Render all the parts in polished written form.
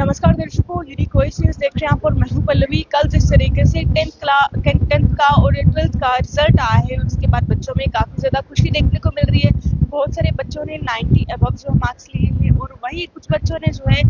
नमस्कार दर्शकों, unique voice news देख रहे हैं आप और मैं हूं पल्लवी। कल जिस तरीके से 10th का और 12th का रिजल्ट आया है, उसके बाद बच्चों में काफ़ी ज़्यादा खुशी देखने को मिल रही है। बहुत सारे बच्चों ने 90 अबव जो मार्क्स लिए हैं और वहीं कुछ बच्चों ने जो है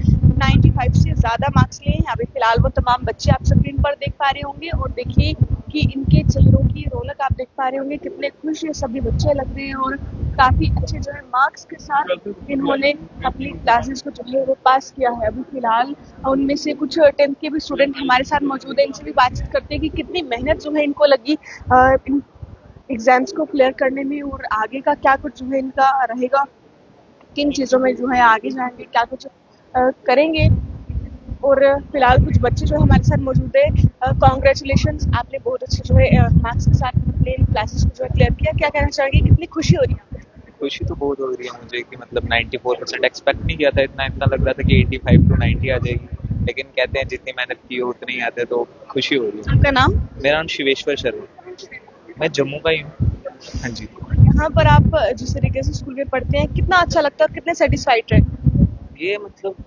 95 से ज़्यादा मार्क्स लिए हैं। अभी फिलहाल वो तमाम बच्चे आप स्क्रीन पर देख पा रहे होंगे और देखिए कि इनके चेहरों की रौनक आप देख पा रहे होंगे, कितने खुश ये सभी बच्चे लग रहे हैं और काफ़ी अच्छे जो है मार्क्स के साथ इन्होंने अपनी क्लासेस को जो है वो पास किया है। अभी फिलहाल उनमें से कुछ 10th के भी स्टूडेंट हमारे साथ मौजूद हैं, इनसे भी बातचीत करते हैं कि कितनी मेहनत जो है इनको लगी इन एग्जाम्स को क्लियर करने में और आगे का क्या कुछ जो है इनका रहेगा, किन चीज़ों में जो है आगे जाएंगे, क्या कुछ करेंगे। और फिलहाल कुछ बच्चे जो हमारे साथ मौजूद है। कॉन्ग्रेचुलेशंस, आपने बहुत अच्छे जो है मार्क्स के साथ अपने क्लासेस को जो है क्लियर किया। क्या कहना चाहेंगे, कितनी खुशी हो रही है? खुशी तो बहुत हो रही है मुझे कि मतलब 94% एक्सपेक्ट नहीं किया था। इतना लग रहा था कि 85 to 90 आ जाएगी, लेकिन कहते हैं जितनी मेहनत की हो उतनी आते हैं, तो खुशी हो रही है। आपका नाम? मेरा नाम शिवेश्वर शर्मा, मैं जम्मू का ही हूँ। हाँ जी। यहाँ पर आप जिस तरीके से स्कूल में पढ़ते हैं, कितना अच्छा लगता है और कितने सेटिस्फाइड रहे? ये मतलब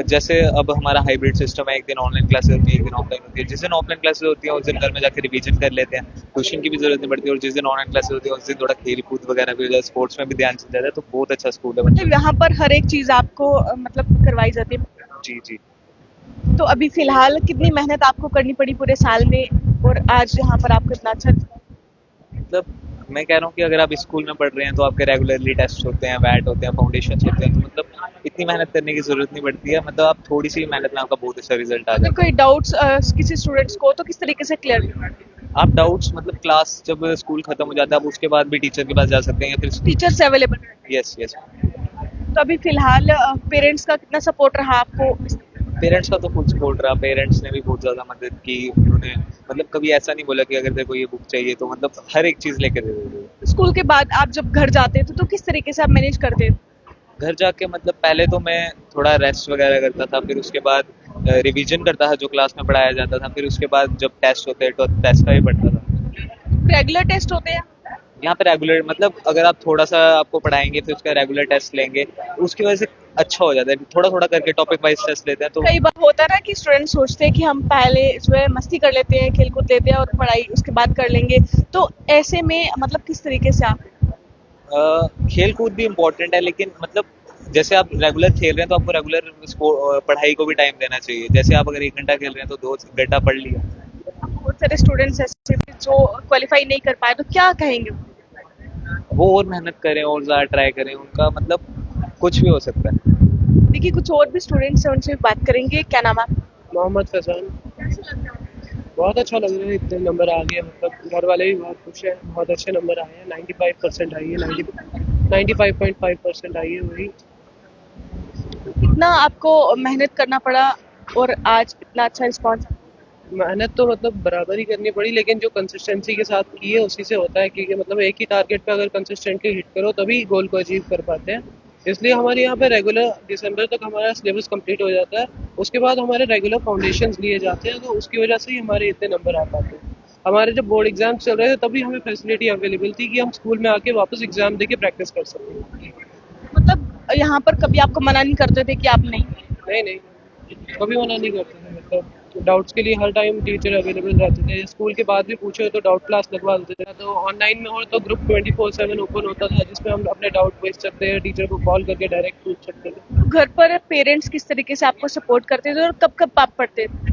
जैसे अब हमारा हाइब्रिड सिस्टम है, एक दिन ऑनलाइन क्लासेस होती है, एक दिन ऑफलाइन होती है। जिस दिन ऑफलाइन क्लासेस होती है उस दिन घर में जाकर रिवीजन कर लेते हैं, ट्यूशन की भी जरूरत नहीं पड़ती। और जिस दिन ऑनलाइन क्लासेस होती है उस दिन थोड़ा खेल कूद वगैरह भी हो जाए, स्पोर्ट्स में भी ध्यान चल जाता है। तो बहुत अच्छा स्कूल है मतलब यहाँ पर हर एक चीज़ आपको मतलब करवाई जाती है। जी जी। तो अभी फिलहाल कितनी मेहनत आपको करनी पड़ी पूरे साल में और आज यहाँ पर आपको इतना अच्छा? मतलब मैं कह रहा हूँ कि अगर आप स्कूल में पढ़ रहे हैं तो आपके रेगुलरली टेस्ट होते हैं, वैट होते हैं, फाउंडेशन होते हैं, तो मतलब इतनी मेहनत करने की जरूरत नहीं पड़ती है। मतलब आप थोड़ी सी मेहनत में आपका बहुत अच्छा रिजल्ट आ अगर जाता कोई डाउट्स किसी स्टूडेंट्स को तो किस तरीके से क्लियर? है। आप डाउट्स मतलब क्लास जब स्कूल खत्म हो जाता है आप उसके बाद भी टीचर के पास जा सकते हैं या फिर टीचर्स अवेलेबल? Yes yes. तो अभी फिलहाल पेरेंट्स का कितना सपोर्ट रहा आपको? पेरेंट्स का तो फुल सपोर्ट रहा। पेरेंट्स ने भी बहुत ज़्यादा मदद की। उन्होंने मतलब कभी ऐसा नहीं बोला कि अगर तेरे को ये बुक चाहिए, तो मतलब हर एक चीज़ लेके दे देते। स्कूल के बाद आप जब घर जाते थे तो किस तरीके से आप मैनेज करते थे? घर जाके मतलब पहले तो मैं थोड़ा रेस्ट वगैरह करता था, फिर उसके बाद रिवीजन करता था जो क्लास में पढ़ाया जाता था, फिर उसके बाद जब टेस्ट होते हैं तो टेस्ट का भी पढ़ता था। रेगुलर टेस्ट होते हैं? यहाँ पे रेगुलर मतलब अगर आप थोड़ा सा आपको पढ़ाएंगे फिर उसका रेगुलर टेस्ट लेंगे, उसकी वजह से अच्छा हो जाता है। थोड़ा थोड़ा करके टॉपिक वाइज टेस्ट लेते हैं तो कई बार होता है ना कि स्टूडेंट सोचते हैं कि हम पहले जो है मस्ती कर लेते हैं, खेल कूद लेते हैं और पढ़ाई उसके बाद कर लेंगे। तो ऐसे में मतलब किस तरीके से आप? खेल कूद भी इम्पोर्टेंट है, लेकिन मतलब जैसे आप रेगुलर खेल रहे हैं तो आपको रेगुलर पढ़ाई को भी टाइम देना चाहिए। जैसे आप अगर 1 घंटा खेल रहे हैं तो 2 घंटा पढ़ लिया। बहुत सारे स्टूडेंट्स ऐसे थे जो क्वालिफाई नहीं कर पाए, तो क्या कहेंगे? वो और मेहनत करें और ज़्यादा ट्राई करें, उनका मतलब कुछ भी हो सकता है। देखिए कुछ और भी स्टूडेंट्स हैं, उनसे भी बात करेंगे। क्या नाम है? मोहम्मद फैजान। बहुत अच्छा लग रहा है, इतने नंबर आ गए, मतलब घर वाले भी बहुत खुश हैं। बहुत अच्छे नंबर आए हैं, 95% आई है, 95.5% आई है वही। कितना आपको मेहनत करना पड़ा और आज इतना अच्छा रिस्पॉन्स? मेहनत तो मतलब बराबर ही करनी पड़ी, लेकिन जो कंसिस्टेंसी के साथ की है उसी से होता है, क्योंकि मतलब एक ही टारगेट पे अगर कंसिस्टेंटली हिट करो तभी गोल को अचीव कर पाते हैं। इसलिए हमारे यहाँ पे रेगुलर दिसंबर तक हमारा सिलेबस कंप्लीट हो जाता है, उसके बाद हमारे रेगुलर फाउंडेशंस लिए जाते हैं, तो उसकी वजह से ही हमारे इतने नंबर आ पाते हैं। हमारे जब बोर्ड एग्जाम चल रहे थे तभी हमें फैसिलिटी अवेलेबल थी कि हम स्कूल में आके वापस एग्जाम देके प्रैक्टिस कर सकें। मतलब यहाँ पर कभी आपको मना नहीं करते थे कि आप नहीं? नहीं नहीं, कभी मना नहीं करते थे। मतलब डाउट्स के लिए हर टाइम टीचर अवेलेबल रहते थे। स्कूल के बाद भी पूछे तो डाउट क्लास लगवा देते थे। तो ऑनलाइन में हो तो ग्रुप 24/7 ओपन होता था, जिसमें हम अपने डाउट पूछ सकते हैं, टीचर को कॉल करके डायरेक्ट पूछ सकते थे। घर पर पेरेंट्स किस तरीके से आपको सपोर्ट करते थे और कब कब आप पढ़ते थे?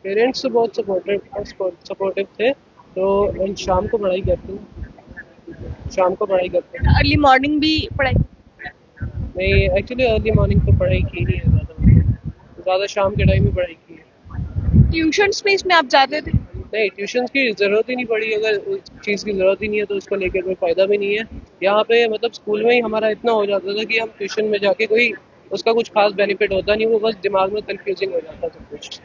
पेरेंट्स तो बहुत सपोर्टिव थे। तो हम शाम को पढ़ाई करते हैं, शाम को पढ़ाई करते हैं। अर्ली मॉर्निंग भी पढ़ाई? नहीं, एक्चुअली अर्ली मॉर्निंग तो पढ़ाई की नहीं है, ज़्यादा शाम के टाइम में पढ़ाई की है। ट्यूशन्स में इसमें आप जाते थे? नहीं, ट्यूशन की ज़रूरत ही नहीं पड़ी। अगर उस चीज़ की ज़रूरत ही नहीं है तो उसको लेकर कोई फ़ायदा भी नहीं है। यहाँ पे मतलब स्कूल में ही हमारा इतना हो जाता था कि हम ट्यूशन में जाके कोई उसका कुछ खास बेनिफिट होता नहीं, वो बस दिमाग में कंफ्यूजिंग हो जाता सब कुछ।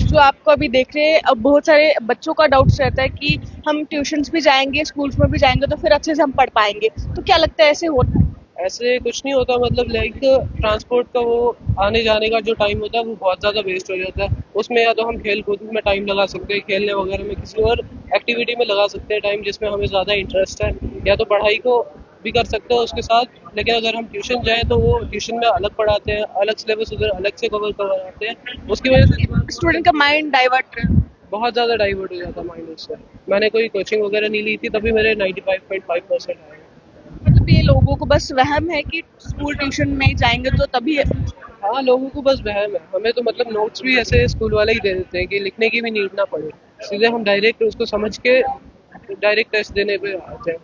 जो आपको अभी देख रहे हैं, अब बहुत सारे बच्चों का डाउट्स रहता है कि हम ट्यूशन्स भी जाएंगे, स्कूल्स में भी जाएंगे तो फिर अच्छे से हम पढ़ पाएंगे। तो क्या लगता है ऐसे होता है? ऐसे कुछ नहीं होता। मतलब लाइक ट्रांसपोर्ट का वो आने जाने का जो टाइम होता है वो बहुत ज़्यादा वेस्ट हो जाता है। उसमें या तो हम खेल कूद में टाइम लगा सकते हैं, खेलने वगैरह में किसी और एक्टिविटी में लगा सकते हैं टाइम जिसमें हमें ज़्यादा इंटरेस्ट है, या तो पढ़ाई को भी कर सकते हैं उसके साथ, लेकिन अगर हम ट्यूशन जाएँ तो वो ट्यूशन में अलग पढ़ाते हैं, अलग सिलेबस उधर अलग से कवर करवाते हैं, उसकी वजह से स्टूडेंट का माइंड डाइवर्ट बहुत ज़्यादा डाइवर्ट हो जाता है माइंड उससे। मैंने कोई कोचिंग वगैरह नहीं ली थी, तभी मेरे 95.5% आए। मतलब ये लोगों को बस वहम है कि स्कूल ट्यूशन में जाएंगे तो तभी हाँ, लोगों को बस वहम है। हमें तो मतलब नोट्स भी ऐसे स्कूल वाले ही दे देते हैं कि लिखने की भी नीड ना पड़े। सीधे हम डायरेक्ट उसको समझ के डायरेक्ट टेस्ट देने पे आते हैं।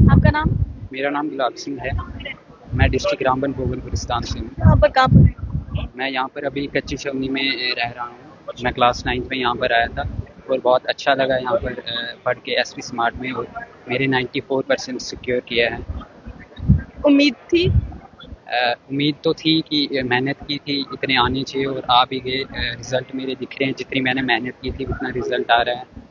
आपका नाम मेरा नाम गुलाब सिंह है। मैं डिस्ट्रिक्ट रामबन भोगल गुलिस्तान से हूँ। यहाँ पर कहाँ पर मैं यहाँ पर अभी कच्ची छावनी में रह रहा हूँ। मैं क्लास 9th में यहाँ पर आया था और बहुत अच्छा लगा यहाँ पर पढ़ के एसपी स्मार्ट में, और मेरे 94% सिक्योर किया है। उम्मीद थी उम्मीद तो थी कि मेहनत की थी, इतने आने चाहिए और आ भी गए। रिज़ल्ट मेरे दिख रहे हैं, जितनी मैंने मेहनत की थी उतना रिज़ल्ट आ रहा है।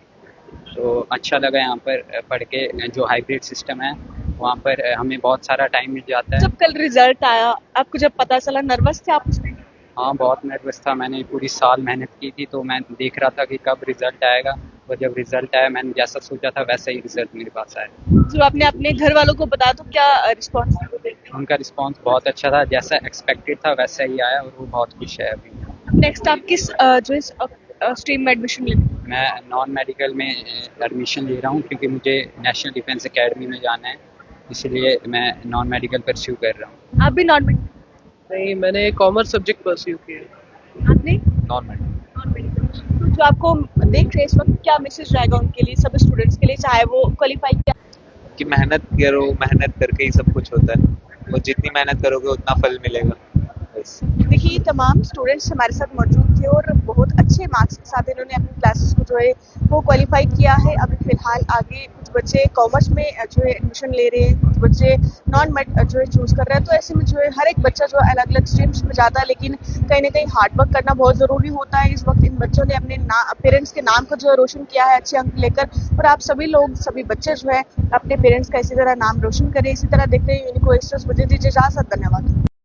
तो अच्छा लगा यहाँ पर पढ़ के। जो हाइब्रिड सिस्टम है वहाँ पर हमें बहुत सारा टाइम मिल जाता है। जब कल रिजल्ट आया आपको जब पता चला नर्वस थे आप उसमें? हाँ, बहुत नर्वस था। मैंने पूरी साल मेहनत की थी, तो मैं देख रहा था कि कब रिजल्ट आएगा, और जब रिजल्ट आया मैंने जैसा सोचा था वैसा ही रिजल्ट मेरे पास आया। जब आपने अपने घर वालों को बताया तो क्या रिस्पॉन्स थे? उनका रिस्पांस बहुत अच्छा था, जैसा एक्सपेक्टेड था वैसा ही आया, और वो बहुत खुश है अभी। नेक्स्ट आप किस जो इस स्ट्रीम में एडमिशन लेंगे? मैं नॉन मेडिकल में एडमिशन ले रहा हूँ, क्योंकि मुझे नेशनल डिफेंस एकेडमी में जाना है, इसलिए मैं नॉन मेडिकल परस्यू कर रहा हूँ। आप भी नॉन मेडिकल? नहीं, मैंने कॉमर्स सब्जेक्ट परस्यू किया। आपने नॉन मेडिकल। Non medical. तो जो आपको देख रहे हैं इस वक्त क्या मैसेज रहेगा उनके लिए, सब स्टूडेंट्स के लिए, चाहे वो क्वालिफाई किया कि मेहनत करो, मेहनत करके ही सब कुछ होता है, और जितनी मेहनत करोगे उतना फल मिलेगा। बस। देखिए तमाम स्टूडेंट्स हमारे साथ मौजूद थे और बहुत अच्छे मार्क्स के साथ इन्होंने अपनी क्लासेस को जो है वो क्वालिफाई किया है। अभी फिलहाल आगे कुछ बच्चे कॉमर्स में जो है एडमिशन ले रहे हैं, कुछ बच्चे नॉन मेड जो है चूज कर रहे हैं। तो ऐसे में जो है हर एक बच्चा जो अलग अलग स्ट्रीम्स में जाता है, लेकिन कहीं ना कहीं हार्डवर्क करना बहुत ज़रूरी होता है। इस वक्त इन बच्चों ने अपने पेरेंट्स के नाम को जो है रोशन किया है अच्छे अंक लेकर, और आप सभी लोग सभी बच्चे जो है अपने पेरेंट्स का इसी तरह नाम रोशन करें। इसी तरह देखते हैं यूनिको एक्सप्रेस। मुझे दीजिए इजाज़त, धन्यवाद।